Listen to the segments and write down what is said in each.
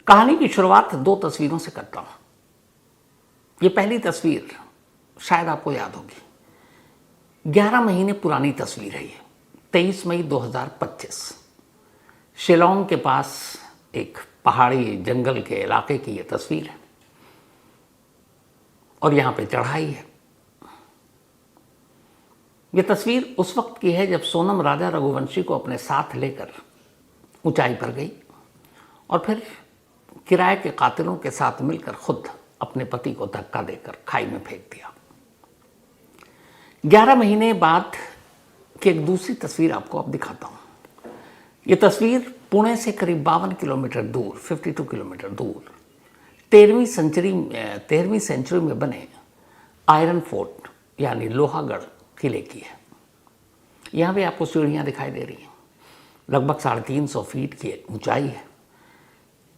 कहानी की शुरुआत दो तस्वीरों से करता हूं। ये पहली तस्वीर शायद आपको याद होगी। 11 महीने पुरानी तस्वीर है ये। 23 मई 2025 शिलोंग के पास एक पहाड़ी जंगल के इलाके की ये तस्वीर है और यहां पे चढ़ाई है। ये तस्वीर उस वक्त की है जब सोनम राजा रघुवंशी को अपने साथ लेकर ऊंचाई पर गई और फिर किराए के कातिलों के साथ मिलकर खुद अपने पति को धक्का देकर खाई में फेंक दिया। 11 महीने बाद की एक दूसरी तस्वीर आपको अब दिखाता हूं। यह तस्वीर पुणे से करीब 52 किलोमीटर दूर, 52 किलोमीटर दूर 13वीं सेंचुरी में बने आयरन फोर्ट यानी लोहागढ़ किले की है। यहां भी आपको सीढ़ियां दिखाई दे रही हैं। लगभग 350 फीट की ऊंचाई है।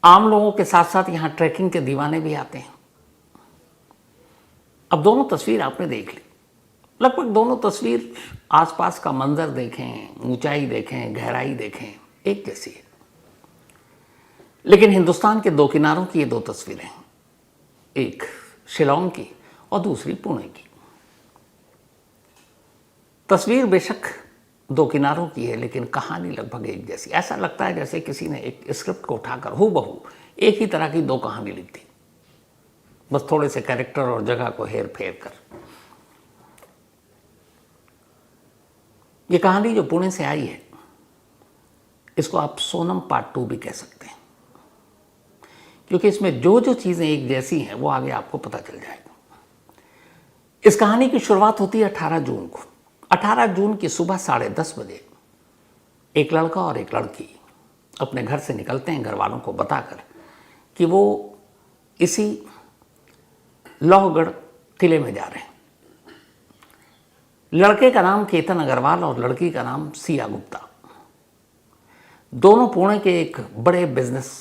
आम लोगों के साथ साथ यहां ट्रैकिंग के दीवाने भी आते हैं। अब दोनों तस्वीर आपने देख ली। लगभग दोनों तस्वीर आसपास का मंजर देखें, ऊंचाई देखें, गहराई देखें, एक जैसी है। लेकिन हिंदुस्तान के दो किनारों की ये दो तस्वीरें हैं, एक शिलोंग की और दूसरी पुणे की। तस्वीर बेशक दो किनारों की है लेकिन कहानी लगभग एक जैसी। ऐसा लगता है जैसे किसी ने एक स्क्रिप्ट को उठाकर हूबहू एक ही तरह की दो कहानी लिख दी, बस थोड़े से कैरेक्टर और जगह को हेर फेर कर। ये कहानी जो पुणे से आई है, इसको आप सोनम पार्ट 2 भी कह सकते हैं, क्योंकि इसमें जो जो चीजें एक जैसी हैं वो आगे आपको पता चल जाएगा। इस कहानी की शुरुआत होती है 18 जून को। 18 जून की सुबह 10:30 बजे एक लड़का और एक लड़की अपने घर से निकलते हैं घर वालों को बताकर कि वो इसी लोहगढ़ किले में जा रहे हैं। लड़के का नाम केतन अग्रवाल और लड़की का नाम सिया गुप्ता। दोनों पुणे के एक बड़े बिजनेस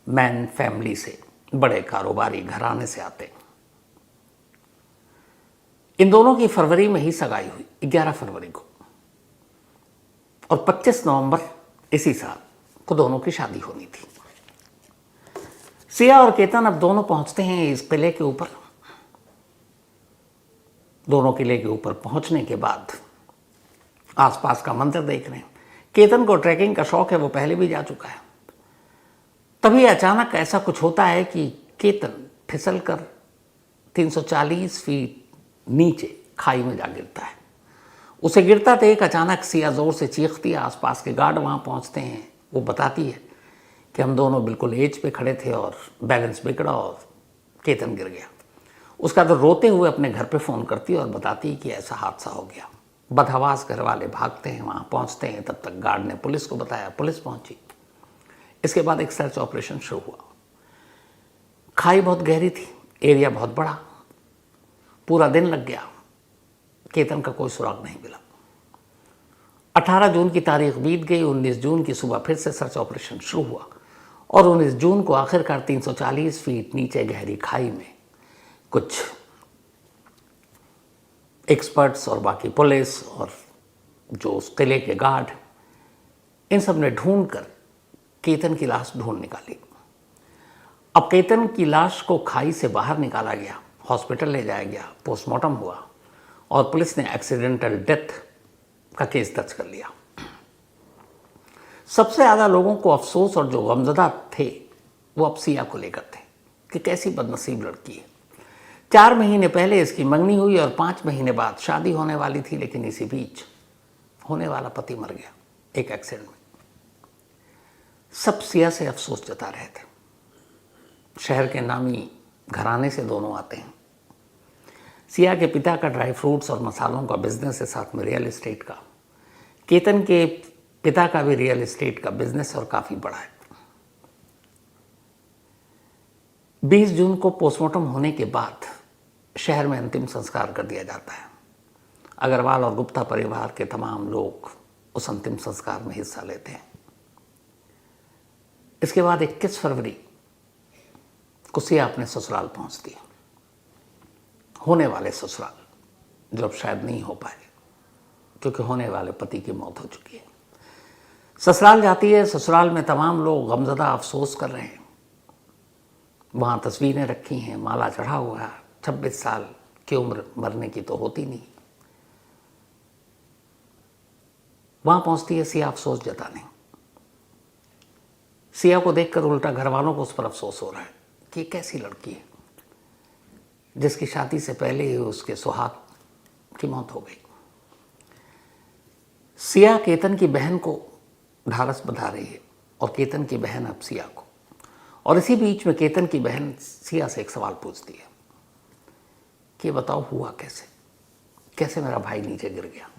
मैन फैमिली से, बड़े कारोबारी घराने से आते हैं। इन दोनों की फरवरी में ही सगाई हुई, 11 फरवरी को, और 25 नवंबर इसी साल को दोनों की शादी होनी थी। सिया और केतन अब दोनों पहुंचते हैं इस किले के ऊपर। दोनों किले के ऊपर पहुंचने के बाद आसपास का मंजर देख रहे हैं। केतन को ट्रैकिंग का शौक है, वो पहले भी जा चुका है। तभी अचानक ऐसा कुछ होता है कि केतन फिसलकर 340 फीट नीचे खाई में जा गिरता है। उसे गिरता देख अचानक सिया जोर से चीखती है। आसपास के गार्ड वहां पहुंचते हैं। वो बताती है कि हम दोनों बिल्कुल एज पे खड़े थे और बैलेंस बिगड़ा और केतन गिर गया। उसका तो रोते हुए अपने घर पे फ़ोन करती है और बताती है कि ऐसा हादसा हो गया। बदहवास घर वाले भागते हैं, वहाँ पहुँचते हैं। तब तक गार्ड ने पुलिस को बताया, पुलिस पहुँची। इसके बाद एक सर्च ऑपरेशन शुरू हुआ। खाई बहुत गहरी थी, एरिया बहुत बड़ा, पूरा दिन लग गया। केतन का कोई सुराग नहीं मिला। 18 जून की तारीख बीत गई। 19 जून की सुबह फिर से सर्च ऑपरेशन शुरू हुआ और 19 जून को आखिरकार 340 फीट नीचे गहरी खाई में कुछ एक्सपर्ट्स और बाकी पुलिस और जो उस किले के गार्ड, इन सब ने ढूंढ कर केतन की लाश ढूंढ निकाली। अब केतन की लाश को खाई से बाहर निकाला गया, हॉस्पिटल ले जाया गया, पोस्टमार्टम हुआ और पुलिस ने एक्सीडेंटल डेथ का केस दर्ज कर लिया। सबसे ज़्यादा लोगों को अफसोस और जो गमज़दा थे वो अब सिया को लेकर थे कि कैसी बदनसीब लड़की है। 4 महीने पहले इसकी मंगनी हुई और 5 महीने बाद शादी होने वाली थी, लेकिन इसी बीच होने वाला पति मर गया एक एक्सीडेंट में। सब सिया से अफसोस जता रहे थे। शहर के नामी घराने से दोनों आते हैं। सिया के पिता का ड्राई फ्रूट्स और मसालों का बिजनेस है, साथ में रियल एस्टेट का। केतन के पिता का भी रियल एस्टेट का बिजनेस और काफ़ी बड़ा है। 20 जून को पोस्टमार्टम होने के बाद शहर में अंतिम संस्कार कर दिया जाता है। अग्रवाल और गुप्ता परिवार के तमाम लोग उस अंतिम संस्कार में हिस्सा लेते हैं। इसके बाद 21 फरवरी को सिया अपने ससुराल पहुंचती है। होने वाले ससुराल, जो अब शायद नहीं हो पाए क्योंकि होने वाले पति की मौत हो चुकी है। ससुराल जाती है। ससुराल में तमाम लोग गमज़दा अफसोस कर रहे हैं। वहाँ तस्वीरें रखी हैं, माला चढ़ा हुआ है। 26 साल की उम्र मरने की तो होती नहीं। वहाँ पहुँचती है सिया अफसोस जताने। सिया को देखकर उल्टा घर वालों को उस पर अफसोस हो रहा है कि ये कैसी लड़की है जिसकी शादी से पहले ही उसके सुहाग की मौत हो गई। सिया केतन की बहन को ढारस बंधा रही है और केतन की बहन अब सिया को। और इसी बीच में केतन की बहन सिया से एक सवाल पूछती है कि बताओ हुआ कैसे, कैसे मेरा भाई नीचे गिर गया।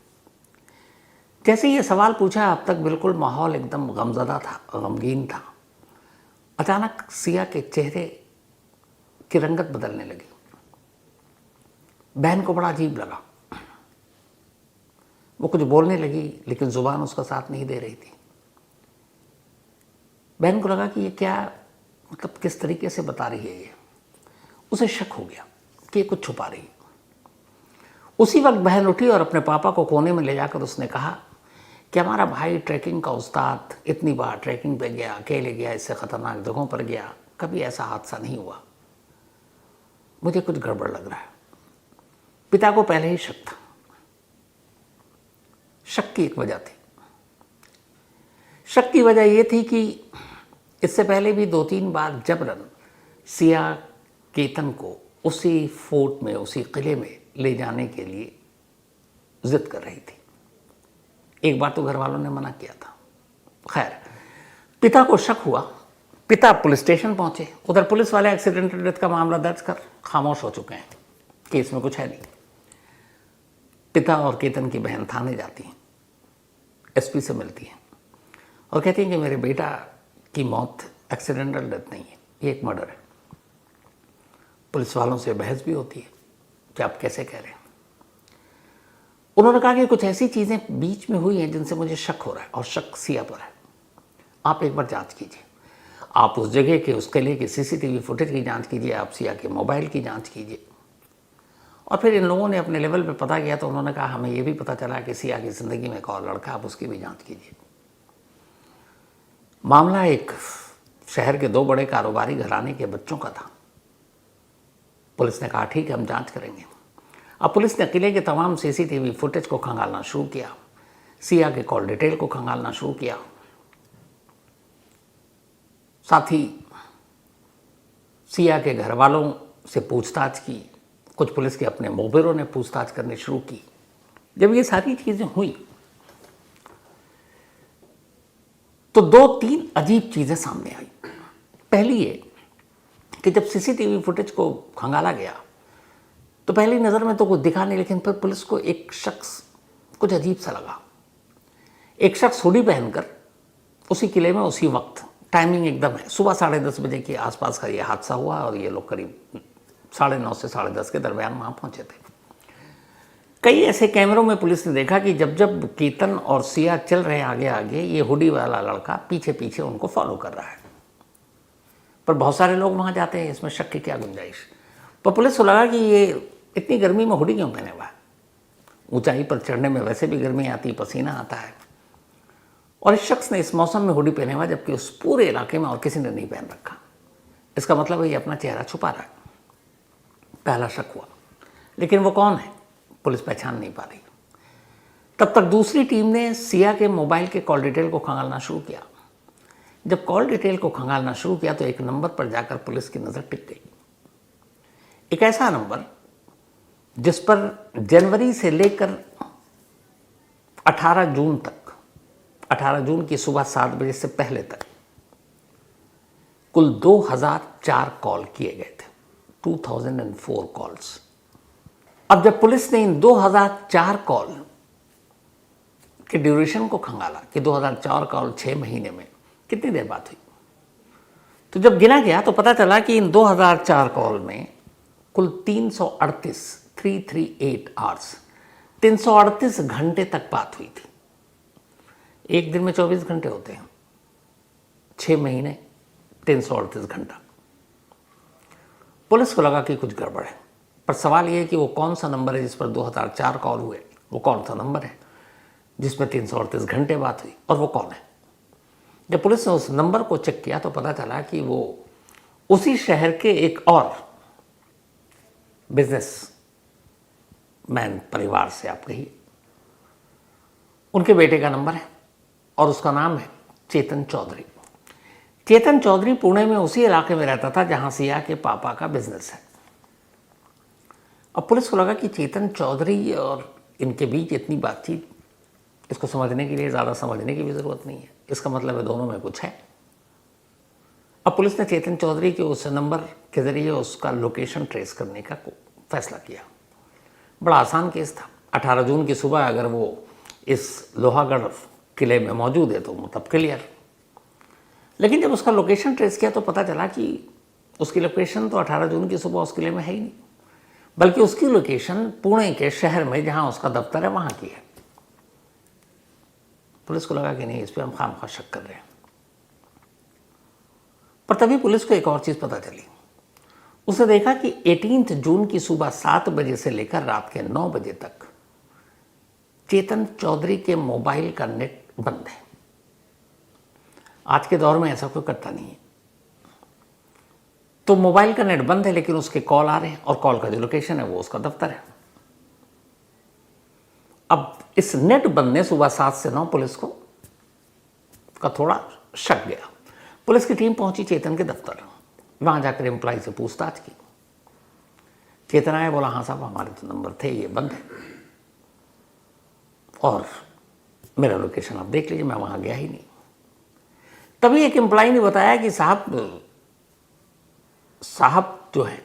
जैसे ये सवाल पूछा, अब तक बिल्कुल माहौल एकदम गमज़दा था, गमगीन था। अचानक सिया के चेहरे की रंगत बदलने लगी। बहन को बड़ा अजीब लगा। वो कुछ बोलने लगी लेकिन जुबान उसका साथ नहीं दे रही थी। बहन को लगा कि ये क्या, मतलब किस तरीके से बता रही है ये। उसे शक हो गया कि ये कुछ छुपा रही है। उसी वक्त बहन उठी और अपने पापा को कोने में ले जाकर उसने कहा कि हमारा भाई ट्रैकिंग का उस्ताद, इतनी बार ट्रैकिंग पे गया, अकेले गया, इससे ख़तरनाक जगहों पर गया, कभी ऐसा हादसा नहीं हुआ। मुझे कुछ गड़बड़ लग रहा है। पिता को पहले ही शक था। शक की एक वजह थी। शक की वजह यह थी कि इससे पहले भी 2-3 बार जबरन सिया केतन को उसी फोर्ट में, उसी किले में ले जाने के लिए जिद कर रही थी। एक बार तो घर वालों ने मना किया था। खैर, पिता को शक हुआ। पिता पुलिस स्टेशन पहुंचे। उधर पुलिस वाले एक्सीडेंटल डेथ का मामला दर्ज कर खामोश हो चुके हैं, केस में कुछ है नहीं। पिता और केतन की बहन थाने जाती हैं, एसपी से मिलती हैं और कहती हैं कि मेरे बेटा की मौत एक्सीडेंटल डेथ नहीं है, ये एक मर्डर है। पुलिस वालों से बहस भी होती है कि आप कैसे कह रहे हैं। उन्होंने कहा कि कुछ ऐसी चीज़ें बीच में हुई हैं जिनसे मुझे शक हो रहा है और शक सिया पर है। आप एक बार जांच कीजिए। आप उस जगह के, उस किले के सीसीटीवी फुटेज की जांच कीजिए, आप सिया के मोबाइल की जांच कीजिए। और फिर इन लोगों ने अपने लेवल पे पता किया तो उन्होंने कहा हमें ये भी पता चला कि सिया की ज़िंदगी में एक और लड़का, आप उसकी भी जांच कीजिए। मामला एक शहर के 2 बड़े कारोबारी घराने के बच्चों का था। पुलिस ने कहा ठीक है, हम जांच करेंगे। अब पुलिस ने किले के तमाम सीसीटीवी फुटेज को खंगालना शुरू किया, सिया के कॉल डिटेल को खंगालना शुरू किया। साथ ही सिया के घर वालों से पूछताछ की। कुछ पुलिस के अपने मुखबिरों ने पूछताछ करनी शुरू की। जब ये सारी चीज़ें हुई तो 2-3 अजीब चीज़ें सामने आई। पहली ये कि जब सीसीटीवी फुटेज को खंगाला गया तो पहली नज़र में तो कुछ दिखा नहीं, लेकिन फिर पुलिस को एक शख्स कुछ अजीब सा लगा। एक शख्स हुडी पहनकर उसी किले में उसी वक्त, टाइमिंग एकदम है, सुबह 10:30 बजे के आसपास का ये हादसा हुआ और ये लोग करीब 9:30 से 10:30 के दरमियान वहाँ पहुँचे थे। कई ऐसे कैमरों में पुलिस ने देखा कि जब जब केतन और सिया चल रहे आगे आगे, ये हुडी वाला लड़का पीछे पीछे उनको फॉलो कर रहा है। पर बहुत सारे लोग वहाँ जाते हैं, इसमें शक की क्या गुंजाइश। पर पुलिस को लगा कि ये इतनी गर्मी में हुडी क्यों पहने हुआ है। ऊंचाई पर चढ़ने में वैसे भी गर्मी आती, पसीना आता है, और इस शख्स ने इस मौसम में हुडी पहने हुआ जबकि उस पूरे इलाके में और किसी ने नहीं पहन रखा। इसका मतलब है ये अपना चेहरा छुपा रहा है। पहला शक हुआ, लेकिन वो कौन है पुलिस पहचान नहीं पा रही। तब तक दूसरी टीम ने सिया के मोबाइल के कॉल डिटेल को खंगालना शुरू किया। जब कॉल डिटेल को खंगालना शुरू किया तो एक नंबर पर जाकर पुलिस की नज़र टिक गई। एक ऐसा नंबर जिस पर जनवरी से लेकर 18 जून तक, 18 जून की सुबह 7 बजे से पहले तक कुल 2004 कॉल किए गए थे। 2004 कॉल्स। अब जब पुलिस ने इन 2004 कॉल के ड्यूरेशन को खंगाला कि 2004 कॉल 6 महीने में कितनी देर बात हुई, तो जब गिना गया तो पता चला कि इन 2004 कॉल में कुल 338 आवर्स, 338 घंटे तक बात हुई थी। एक दिन में 24 घंटे होते हैं, 6 महीने 338 घंटा। पुलिस को लगा कि कुछ गड़बड़ है, पर सवाल यह है कि वो कौन सा नंबर है जिस पर 2004 कॉल हुए, वो कौन सा नंबर है जिस पर 338 घंटे बात हुई, और वो कौन है। जब पुलिस ने उस नंबर को चेक किया तो पता चला कि वो उसी शहर के एक और बिजनेसमैन परिवार से, आप कहिए, उनके बेटे का नंबर है और उसका नाम है चेतन चौधरी। चेतन चौधरी पुणे में उसी इलाके में रहता था जहां सिया के पापा का बिजनेस है। अब पुलिस को लगा कि चेतन चौधरी और इनके बीच इतनी बातचीत, इसको समझने के लिए ज़्यादा समझने की भी ज़रूरत नहीं है, इसका मतलब है दोनों में कुछ है। अब पुलिस ने चेतन चौधरी के उस नंबर के ज़रिए उसका लोकेशन ट्रेस करने का फैसला किया। बड़ा आसान केस था। 18 जून की सुबह अगर वो इस लोहागढ़ किले में मौजूद है तो मतलब क्लियर। लेकिन जब उसका लोकेशन ट्रेस किया तो पता चला कि उसकी लोकेशन तो 18 जून की सुबह उस किले में है ही नहीं, बल्कि उसकी लोकेशन पुणे के शहर में जहां उसका दफ्तर है वहां की है। पुलिस को लगा कि नहीं, इस पर हम खामखा शक कर रहे हैं। पर तभी पुलिस को एक और चीज पता चली। उसने देखा कि 18 जून की सुबह 7 बजे से लेकर रात के 9 बजे तक चेतन चौधरी के मोबाइल का नेट बंद है। आज के दौर में ऐसा कोई करता नहीं है। तो मोबाइल का नेट बंद है लेकिन उसके कॉल आ रहे हैं और कॉल का जो लोकेशन है वो उसका दफ्तर है। अब इस नेट बंद ने सुबह 7 से 9 पुलिस को का थोड़ा शक गया। पुलिस की टीम पहुंची चेतन के दफ्तर। वहां जाकर एम्प्लॉय से पूछताछ की। चेतन आया, बोला हाँ साहब हमारे तो नंबर थे, ये बंद है और मेरा लोकेशन आप देख लीजिए, मैं वहां गया ही नहीं। तभी एक एम्प्लॉय ने बताया कि साहब जो है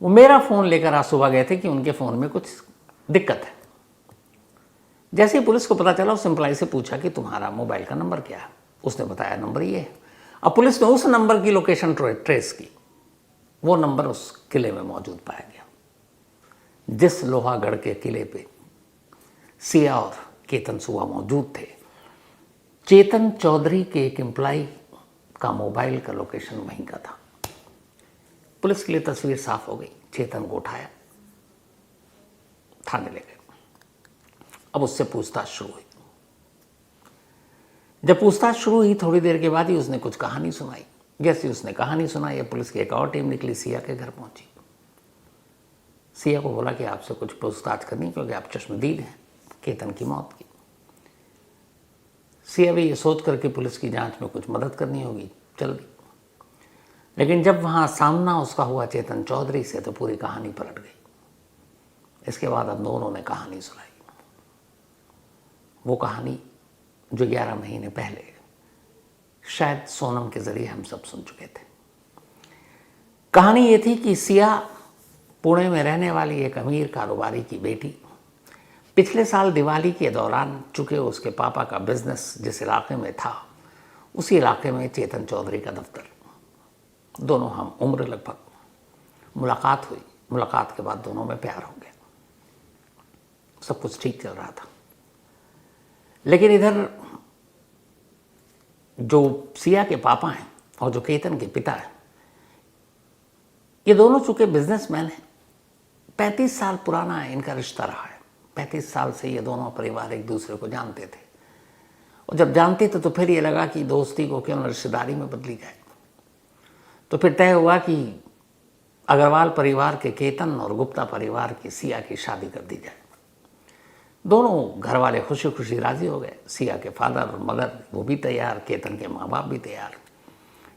वो मेरा फ़ोन लेकर आज सुबह गए थे कि उनके फ़ोन में कुछ दिक्कत है। जैसे ही पुलिस को पता चला उस एम्प्लॉय से पूछा कि तुम्हारा मोबाइल का नंबर क्या है। उसने बताया नंबर ये है। अब पुलिस ने उस नंबर की लोकेशन ट्रेस की। वो नंबर उस किले में मौजूद पाया गया जिस लोहागढ़ के किले पे सिया और केतन सुबह मौजूद थे। चेतन चौधरी के एक एम्प्लॉय का मोबाइल का लोकेशन वहीं का था। पुलिस के लिए तस्वीर साफ हो गई। चेतन को उठाया, थाने ले गए। अब उससे पूछताछ शुरू हुई। जब पूछताछ शुरू हुई थोड़ी देर के बाद ही उसने कुछ कहानी सुनाई। जैसे उसने कहानी सुनाई, पुलिस की एक और टीम निकली, सिया के घर पहुंची। सिया को बोला कि आपसे कुछ पूछताछ करनी क्योंकि आप चश्मदीद हैं केतन की मौत की। सिया भी ये सोच करके पुलिस की जांच में कुछ मदद करनी होगी, चल दी। लेकिन जब वहां सामना उसका हुआ चेतन चौधरी से तो पूरी कहानी पलट गई। इसके बाद अब दोनों ने कहानी सुनाई। वो कहानी जो 11 महीने पहले शायद सोनम के जरिए हम सब सुन चुके थे। कहानी ये थी कि सिया पुणे में रहने वाली एक अमीर कारोबारी की बेटी, पिछले साल दिवाली के दौरान चूंकि उसके पापा का बिजनेस जिस इलाके में था उसी इलाके में चेतन चौधरी का दफ्तर। दोनों हम उम्र लगभग। मुलाकात हुई। मुलाकात के बाद दोनों में प्यार हो गया। सब कुछ ठीक चल रहा था। लेकिन इधर जो सिया के पापा हैं और जो केतन के पिता हैं, ये दोनों चूंकि बिजनेसमैन हैं, 35 साल पुराना है इनका रिश्ता रहा है। 35 साल से ये दोनों परिवार एक दूसरे को जानते थे और जब जानते थे तो फिर ये लगा कि दोस्ती को क्यों रिश्तेदारी में बदली जाए। तो फिर तय हुआ कि अग्रवाल परिवार के केतन और गुप्ता परिवार की सिया की शादी कर दी जाए। दोनों घर वाले खुशी खुशी राजी हो गए। सिया के फादर और मदर वो भी तैयार, केतन के माँ बाप भी तैयार।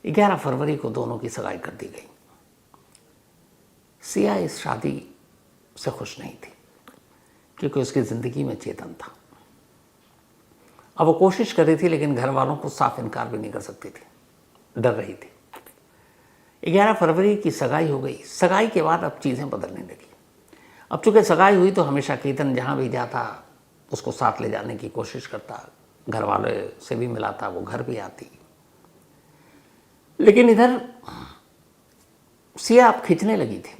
11 फरवरी को दोनों की सगाई कर दी गई। सिया इस शादी से खुश नहीं थी क्योंकि उसकी ज़िंदगी में चेतन था। अब वो कोशिश कर रही थी लेकिन घर वालों को साफ इनकार भी नहीं कर सकती थी, डर रही थी। 11 फरवरी की सगाई हो गई। सगाई के बाद अब चीज़ें बदलने लगी। अब चूंकि सगाई हुई तो हमेशा केतन जहाँ भी जाता उसको साथ ले जाने की कोशिश करता, घर वाले से भी मिलाता, वो घर भी आती। लेकिन इधर सिया अब खिंचने लगी थी।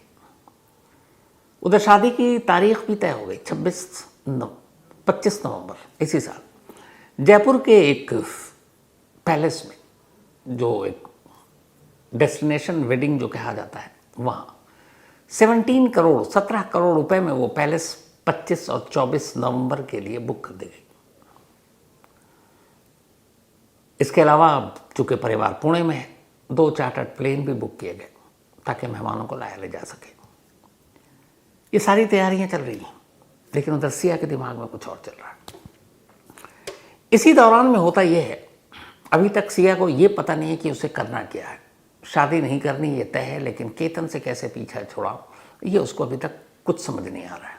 उधर शादी की तारीख भी तय हो गई, 25 नवंबर इसी साल जयपुर के एक पैलेस में, जो एक डेस्टिनेशन वेडिंग जो कहा जाता है, वहाँ 17 करोड़ रुपए में वो पैलेस 25 और 24 नवंबर के लिए बुक कर दी गई। इसके अलावा चूंकि परिवार पुणे में है 2 चार्टर्ड प्लेन भी बुक किए गए ताकि मेहमानों को लाया ले जा सके। ये सारी तैयारियां चल रही हैं, लेकिन उधर सिया के दिमाग में कुछ और चल रहा है। इसी दौरान में होता यह है, अभी तक सिया को यह पता नहीं है कि उसे करना क्या है। शादी नहीं करनी ये तय है, लेकिन केतन से कैसे पीछा छुड़ाओ ये उसको अभी तक कुछ समझ नहीं आ रहा है।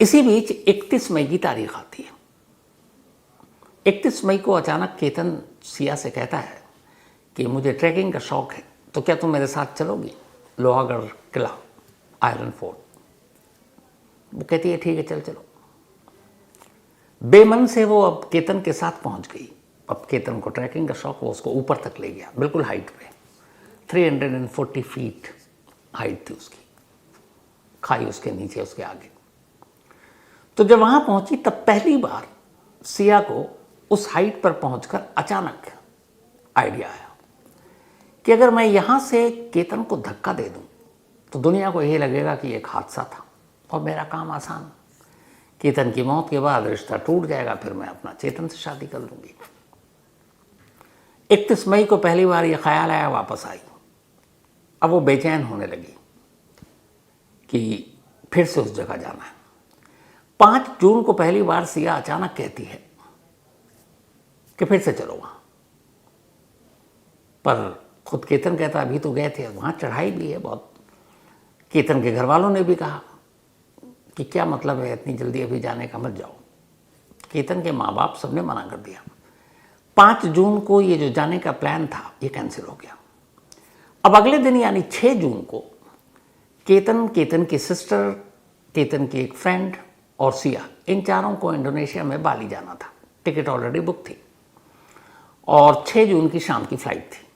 इसी बीच 31 मई की तारीख आती है। 31 मई को अचानक केतन सिया से कहता है कि मुझे ट्रैकिंग का शौक है, तो क्या तुम मेरे साथ चलोगी लोहागढ़ किला, आयरन फोर्ट। वो कहती है ठीक है चल चलो। बेमन से वो अब केतन के साथ पहुंच गई। अब केतन को ट्रैकिंग का शौक, वो उसको ऊपर तक ले गया, बिल्कुल हाइट पे। 340 फीट हाइट थी उसकी, खाई उसके नीचे उसके आगे। तो जब वहां पहुंची तब पहली बार सिया को उस हाइट पर पहुंचकर अचानक आइडिया आया कि अगर मैं यहां से केतन को धक्का दे दूं तो दुनिया को यह लगेगा कि एक हादसा था और मेरा काम आसान। केतन की मौत के बाद रिश्ता टूट जाएगा, फिर मैं अपना चेतन से शादी कर लूंगी। 31 मई को पहली बार यह ख्याल आया, वापस आई। अब वो बेचैन होने लगी कि फिर से उस जगह जाना है। 5 जून को पहली बार सिया अचानक कहती है कि फिर से चलो वहां। पर खुद केतन कहता अभी तो गए थे, वहां चढ़ाई भी है बहुत। केतन के घर वालों ने भी कहा कि क्या मतलब है इतनी जल्दी अभी जाने का, मत जाओ। केतन के माँ बाप सबने मना कर दिया। 5 जून को ये जो जाने का प्लान था ये कैंसिल हो गया। अब अगले दिन यानी 6 जून को केतन, केतन की सिस्टर, केतन की एक फ्रेंड और सिया, इन चारों को इंडोनेशिया में बाली जाना था। टिकट ऑलरेडी बुक थी और 6 जून की शाम की फ्लाइट थी।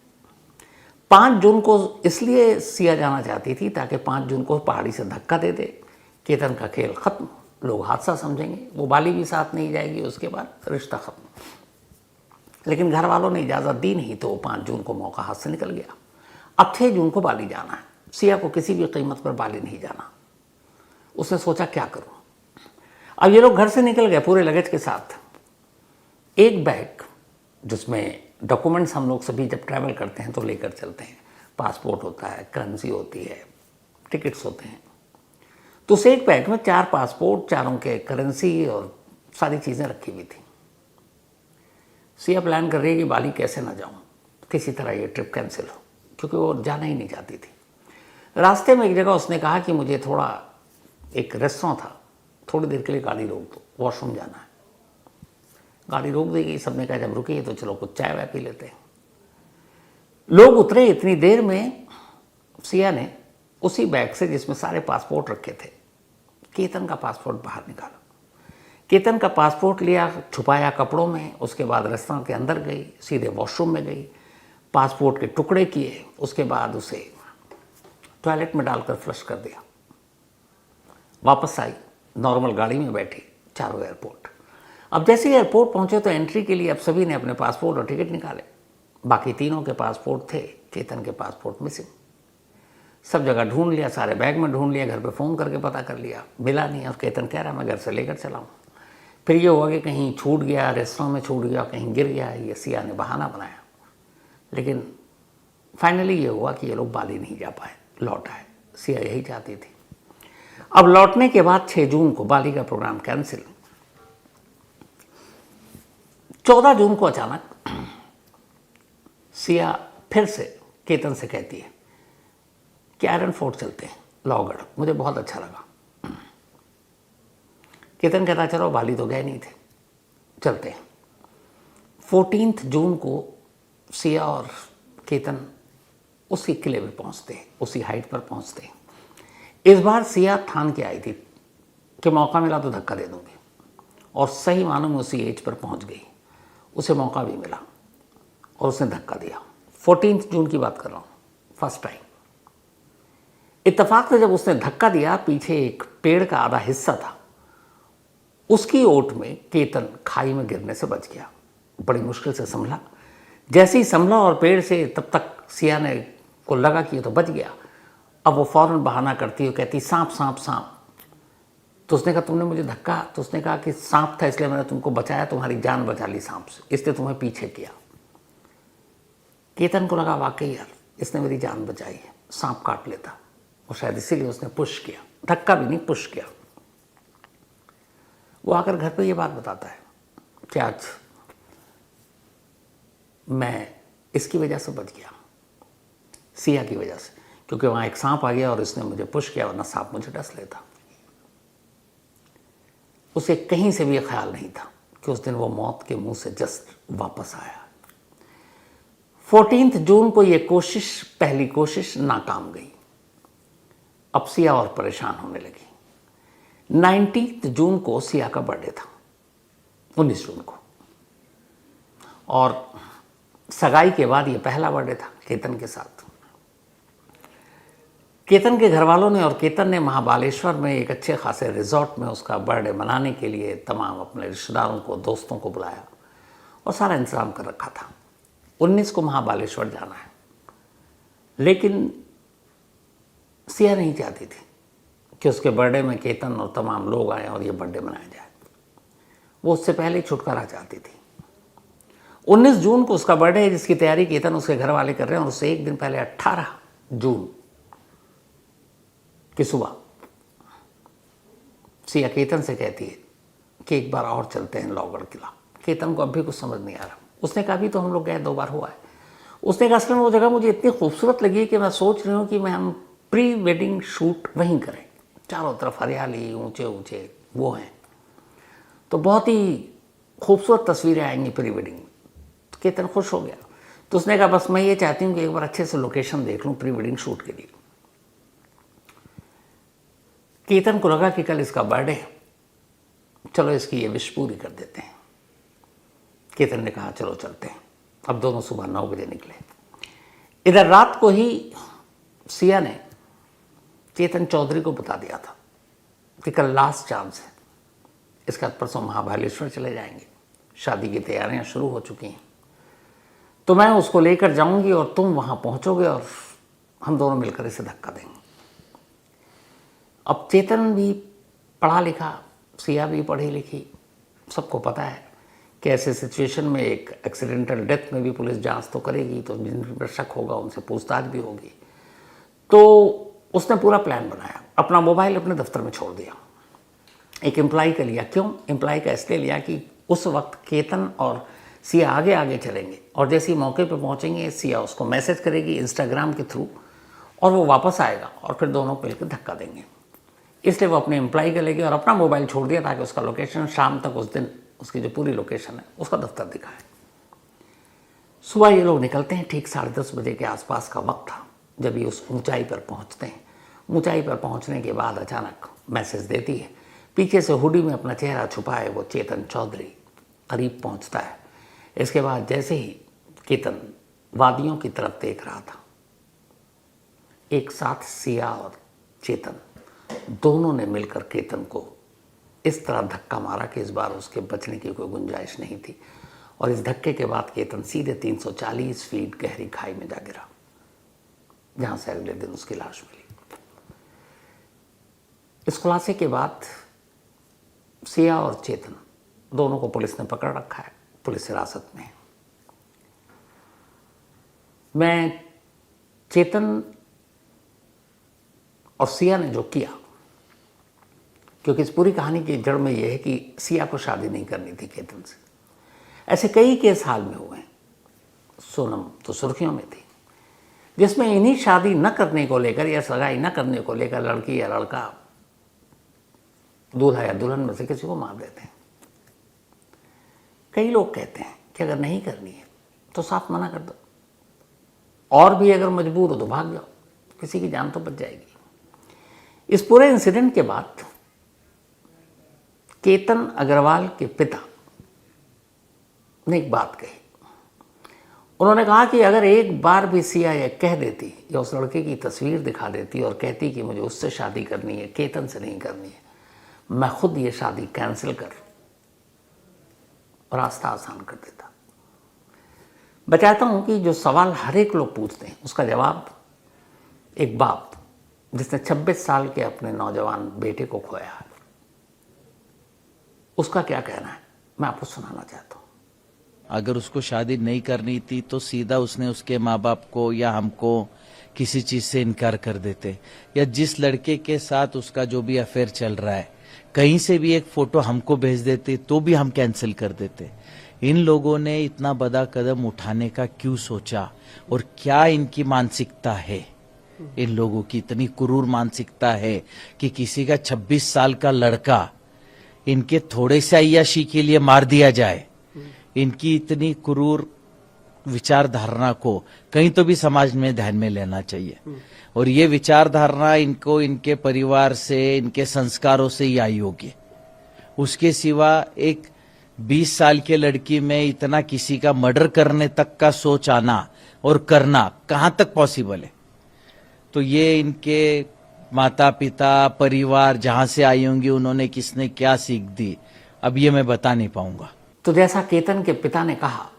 5 जून को इसलिए सिया जाना चाहती थी ताकि 5 जून को पहाड़ी से धक्का दे दे, केतन का खेल खत्म, लोग हादसा समझेंगे, वो बाली भी साथ नहीं जाएगी, उसके बाद रिश्ता खत्म। लेकिन घर वालों ने इजाज़त दी नहीं, तो 5 जून को मौका हाथ से निकल गया। अब 6 जून को बाली जाना है। सिया को किसी भी कीमत पर बाली नहीं जाना। उसने सोचा क्या करूं। अब ये लोग घर से निकल गए पूरे लगेज के साथ। एक बैग जिसमें डॉक्यूमेंट्स हम लोग सभी जब ट्रैवल करते हैं तो लेकर चलते हैं, पासपोर्ट होता है, करेंसी होती है, टिकट्स होते हैं। तो उस एक बैग में 4 पासपोर्ट, चारों के करेंसी और सारी चीज़ें रखी हुई थी। सिया प्लान कर रही है कि बाली कैसे ना जाऊं, किसी तरह ये ट्रिप कैंसिल हो, क्योंकि वो जाना ही नहीं चाहती थी। रास्ते में एक जगह उसने कहा कि मुझे थोड़ा, एक रेस्टोरेंट था, थोड़ी देर के लिए गाड़ी रोक दो, वॉशरूम जाना है। गाड़ी रोक देगी, सबने कहा जब रुकी तो चलो कुछ चाय वाय पी लेते हैं। लोग उतरे। इतनी देर में सिया ने उसी बैग से जिसमें सारे पासपोर्ट रखे थे, केतन का पासपोर्ट बाहर निकाला। केतन का पासपोर्ट लिया, छुपाया कपड़ों में, उसके बाद रेस्टोरेंट के अंदर गई, सीधे वॉशरूम में गई, पासपोर्ट के टुकड़े किए, उसके बाद उसे टॉयलेट में डालकर फ्लश कर दिया। वापस आई, नॉर्मल गाड़ी में बैठी, चारों एयरपोर्ट। अब जैसे ही एयरपोर्ट पहुंचे तो एंट्री के लिए अब सभी ने अपने पासपोर्ट और टिकट निकाले। बाकी तीनों के पासपोर्ट थे, केतन के पासपोर्ट मिसिंग। सब जगह ढूंढ लिया, सारे बैग में ढूंढ लिया, घर पे फ़ोन करके पता कर लिया, मिला नहीं। और केतन कह रहा मैं घर से लेकर चला हूँ। फिर ये हुआ कि कहीं छूट गया, रेस्टोरेंट में छूट गया, कहीं गिर गया। ये सिया ने बहाना बनाया, लेकिन फाइनली ये हुआ कि ये लोग बाली नहीं जा पाए, लौट आए। सिया यही चाहती थी। अब लौटने के बाद 6 जून को बाली का प्रोग्राम कैंसिल। 14 जून को अचानक सिया फिर से केतन से कहती है कि आयरन फोर्ट चलते हैं, लोहागढ़, मुझे बहुत अच्छा लगा। केतन कहता चलो, बाली तो गए नहीं थे, चलते हैं। 14 जून को सिया और केतन उसी किले पर पहुंचते हैं, उसी हाइट पर पहुंचते हैं। इस बार सिया ठान के आई थी कि मौका मिला तो धक्का दे दूंगी, और सही मानों में उसी एज पर पहुंच गई। उसे मौका भी मिला और उसने धक्का दिया। 14 जून की बात कर रहा हूँ, फर्स्ट टाइम। इत्तेफाक से जब उसने धक्का दिया, पीछे एक पेड़ का आधा हिस्सा था, उसकी ओट में केतन खाई में गिरने से बच गया। बड़ी मुश्किल से संभला। जैसे ही संभला और पेड़ से, तब तक सिया ने को लगा कि ये तो बच गया। अब वो फौरन बहाना करती है, कहती सांप सांप सांप। तो उसने कहा तुमने मुझे धक्का, तो उसने कहा कि सांप था इसलिए मैंने तुमको बचाया, तुम्हारी जान बचा ली सांप से, इसलिए तुम्हें पीछे किया। केतन को लगा वाकई यार इसने मेरी जान बचाई है, सांप काट लेता, और शायद इसीलिए उसने पुश किया, धक्का भी नहीं पुश किया। वो आकर घर पे ये बात बताता है कि आज मैं इसकी वजह से बच गया, सिया की वजह से, क्योंकि वहां एक सांप आ गया और इसने मुझे पुश किया, वरना सांप मुझे डस लेता। उसे कहीं से भी यह ख्याल नहीं था कि उस दिन वो मौत के मुंह से जस्ट वापस आया। 14 जून को यह कोशिश, पहली कोशिश नाकाम गई। अब सिया और परेशान होने लगी। 19 जून को सिया का बर्थडे था, 19 जून को, और सगाई के बाद यह पहला बर्थडे था केतन के साथ। केतन के घर वालों ने और केतन ने महाबालेश्वर में एक अच्छे खासे रिजॉर्ट में उसका बर्थडे मनाने के लिए तमाम अपने रिश्तेदारों को, दोस्तों को बुलाया और सारा इंतजाम कर रखा था। 19 को महाबालेश्वर जाना है, लेकिन सिया नहीं चाहती थी कि उसके बर्थडे में केतन और तमाम लोग आए और ये बर्थडे मनाया जाए। वो उससे पहले छुटकारा चाहती थी। 19 जून को उसका बर्थडे है, जिसकी तैयारी केतन उसके घर वाले कर रहे हैं, और उससे एक दिन पहले 18 जून की सुबह सिया केतन से कहती है कि एक बार और चलते हैं लौगढ़ किला। केतन को अब भी कुछ समझ नहीं आ रहा। उसने कहा भी तो हम लोग गए, 2 बार हुआ है। उसने कहा असल में वो जगह मुझे इतनी खूबसूरत लगी कि मैं सोच रही हूँ कि मैं हम प्री वेडिंग शूट वहीं करें। चारों तरफ हरियाली, ऊंचे ऊंचे वो हैं, तो बहुत ही खूबसूरत तस्वीरें आएंगी प्री वेडिंग में। तो केतन खुश हो गया। तो उसने कहा बस मैं ये चाहती हूँ कि एक बार अच्छे से लोकेशन देख लूँ प्री वेडिंग शूट के लिए। केतन को लगा कि कल इसका बर्थडे है, चलो इसकी ये विश पूरी कर देते हैं। केतन ने कहा चलो चलते हैं। अब दोनों सुबह 9 बजे निकले। इधर रात को ही सिया ने चेतन चौधरी को बता दिया था कि कल लास्ट चांस है, इसके बाद परसों महाबालेश्वर चले जाएंगे, शादी की तैयारियां शुरू हो चुकी हैं, तो मैं उसको लेकर जाऊंगी और तुम वहां पहुंचोगे और हम दोनों मिलकर इसे धक्का देंगे। अब चेतन भी पढ़ा लिखा, सिया भी पढ़ी लिखी, सबको पता है कि ऐसे सिचुएशन में एक एक्सीडेंटल डेथ में भी पुलिस जांच तो करेगी, तो जिन पर शक होगा उनसे पूछताछ भी होगी। तो उसने पूरा प्लान बनाया, अपना मोबाइल अपने दफ्तर में छोड़ दिया, एक एम्प्लॉय का लिया। क्यों एम्प्लॉय का? इसलिए लिया कि उस वक्त केतन और सिया आगे आगे चलेंगे, और जैसे ही मौके पर पहुंचेंगे सिया उसको मैसेज करेगी इंस्टाग्राम के थ्रू, और वो वापस आएगा और फिर दोनों मिलकर धक्का देंगे। इसलिए वो अपने एम्प्लॉय के लेके और अपना मोबाइल छोड़ दिया ताकि उसका लोकेशन शाम तक उस दिन उसकी जो पूरी लोकेशन है उसका दफ्तर दिखाए। सुबह ये लोग निकलते हैं, ठीक 10:30 बजे के आसपास का वक्त था जब ये उस ऊंचाई पर पहुंचते हैं। ऊंचाई पर पहुंचने के बाद अचानक मैसेज देती है, पीछे से हुडी में अपना चेहरा छुपाए वो चेतन चौधरी करीब पहुंचता है। इसके बाद जैसे ही केतन वादियों की तरफ देख रहा था, एक साथ सिया और चेतन दोनों ने मिलकर केतन को इस तरह धक्का मारा कि इस बार उसके बचने की कोई गुंजाइश नहीं थी, और इस धक्के के बाद केतन सीधे 340 फीट गहरी खाई में जा गिरा, जहां से अगले दिन उसकी लाश मिली। इस खुलासे के बाद सिया और चेतन दोनों को पुलिस ने पकड़ रखा है, पुलिस हिरासत में है। मैं चेतन और सिया ने जो किया, क्योंकि इस पूरी कहानी की जड़ में यह है कि सिया को शादी नहीं करनी थी केतन से। ऐसे कई केस हाल में हुए हैं, सोनम तो सुर्खियों में थी, जिसमें इन्हीं शादी न करने को लेकर या सगाई न करने को लेकर लड़की या लड़का दूल्हा या दुल्हन में से किसी को मार देते हैं। कई लोग कहते हैं कि अगर नहीं करनी है तो साफ मना कर दो, और भी अगर मजबूर हो तो भाग जाओ, किसी की जान तो बच जाएगी। इस पूरे इंसिडेंट के बाद केतन अग्रवाल के पिता ने एक बात कही। उन्होंने कहा कि अगर एक बार भी सिया यह कह देती या उस लड़के की तस्वीर दिखा देती और कहती कि मुझे उससे शादी करनी है, केतन से नहीं करनी है, मैं खुद ये शादी कैंसिल कर रास्ता आसान कर देता। मैं चाहता हूं कि जो सवाल हर एक लोग पूछते हैं उसका जवाब एक बाप जिसने 26 साल के अपने नौजवान बेटे को खोया है, उसका क्या कहना है, मैं आपको सुनाना चाहता हूं। अगर उसको शादी नहीं करनी थी तो सीधा उसने उसके माँ बाप को या हमको किसी चीज से इनकार कर देते, या जिस लड़के के साथ उसका जो भी अफेयर चल रहा है कहीं से भी एक फोटो हमको भेज देते तो भी हम कैंसिल कर देते। इन लोगों ने इतना बड़ा कदम उठाने का क्यों सोचा, और क्या इनकी मानसिकता है? इन लोगों की इतनी क्रूर मानसिकता है कि किसी का 26 साल का लड़का इनके थोड़े से अय्याशी के लिए मार दिया जाए। इनकी इतनी क्रूर विचारधारणा को कहीं तो भी समाज में ध्यान में लेना चाहिए, और ये विचारधारणा इनको इनके परिवार से, इनके संस्कारों से ही आई होगी। उसके सिवा एक 20 साल के लड़की में इतना किसी का मर्डर करने तक का सोच आना और करना कहां तक पॉसिबल है? तो ये इनके माता पिता, परिवार जहां से आई होंगी, उन्होंने किसने क्या सीख दी, अब ये मैं बता नहीं पाऊंगा। तो जैसा केतन के पिता ने कहा,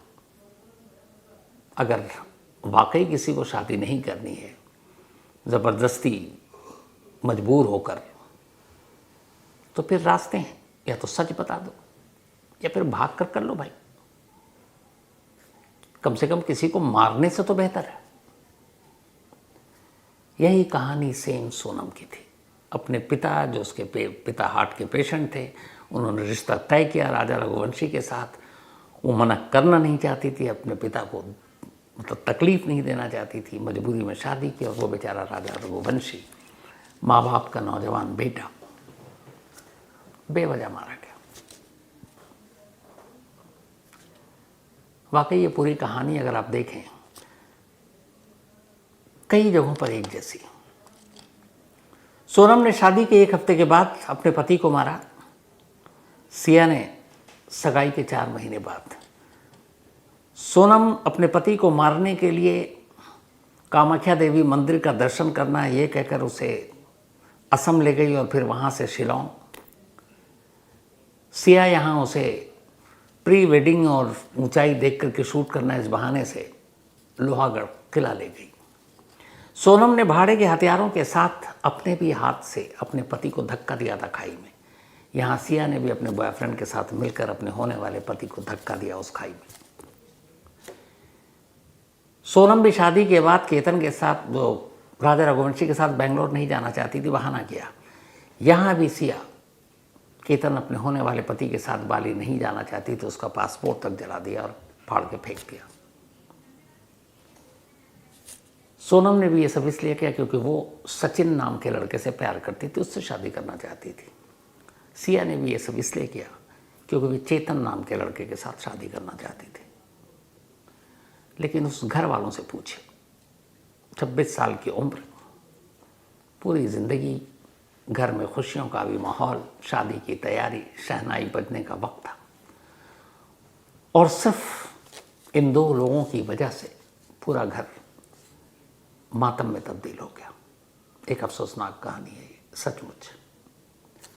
अगर वाकई किसी को शादी नहीं करनी है, जबरदस्ती मजबूर होकर, तो फिर रास्ते हैं, या तो सच बता दो या फिर भाग कर लो भाई। कम से कम किसी को मारने से तो बेहतर है। यही कहानी सेम सोनम की थी। अपने पिता, जो उसके पिता हार्ट के पेशेंट थे, उन्होंने रिश्ता तय किया राजा रघुवंशी के साथ। वो मना करना नहीं चाहती थी, अपने पिता को मतलब तकलीफ नहीं देना चाहती थी, मजबूरी में शादी की, और वो बेचारा राजा रघुवंशी, माँ बाप का नौजवान बेटा, बेवजह मारा गया। वाकई ये पूरी कहानी अगर आप देखें, कई जगहों पर एक जैसी। सोनम ने शादी के 1 हफ्ते के बाद अपने पति को मारा। सिया ने सगाई के 4 महीने बाद। सोनम अपने पति को मारने के लिए कामाख्या देवी मंदिर का दर्शन करना ये कहकर उसे असम ले गई, और फिर वहाँ से शिलोंग। सिया यहाँ उसे प्री वेडिंग और ऊंचाई देख करके शूट करना इस बहाने से लोहागढ़ किला ले गई। सोनम ने भाड़े के हथियारों के साथ अपने भी हाथ से अपने पति को धक्का दिया था खाई में। यहाँ सिया ने भी अपने बॉयफ्रेंड के साथ मिलकर अपने होने वाले पति को धक्का दिया उस खाई में। सोनम भी शादी के बाद केतन के साथ, जो राजा रघुवंशी के साथ बेंगलोर नहीं जाना चाहती थी, बहाना किया। यहाँ भी सिया केतन अपने होने वाले पति के साथ बाली नहीं जाना चाहती तो उसका पासपोर्ट तक जला दिया और फाड़ के फेंक दिया। सोनम ने भी ये सब इसलिए किया क्योंकि वो सचिन नाम के लड़के से प्यार करती थी, उससे शादी करना चाहती थी। सिया ने भी ये सब इसलिए किया क्योंकि वे चेतन नाम के लड़के के साथ शादी करना चाहती थी। लेकिन उस घर वालों से पूछे, 26 साल की उम्र, पूरी जिंदगी घर में खुशियों का भी माहौल, शादी की तैयारी, शहनाई बजने का वक्त था, और सिर्फ इन 2 लोगों की वजह से पूरा घर मातम में तब्दील हो गया। एक अफसोसनाक कहानी है ये, सचमुच।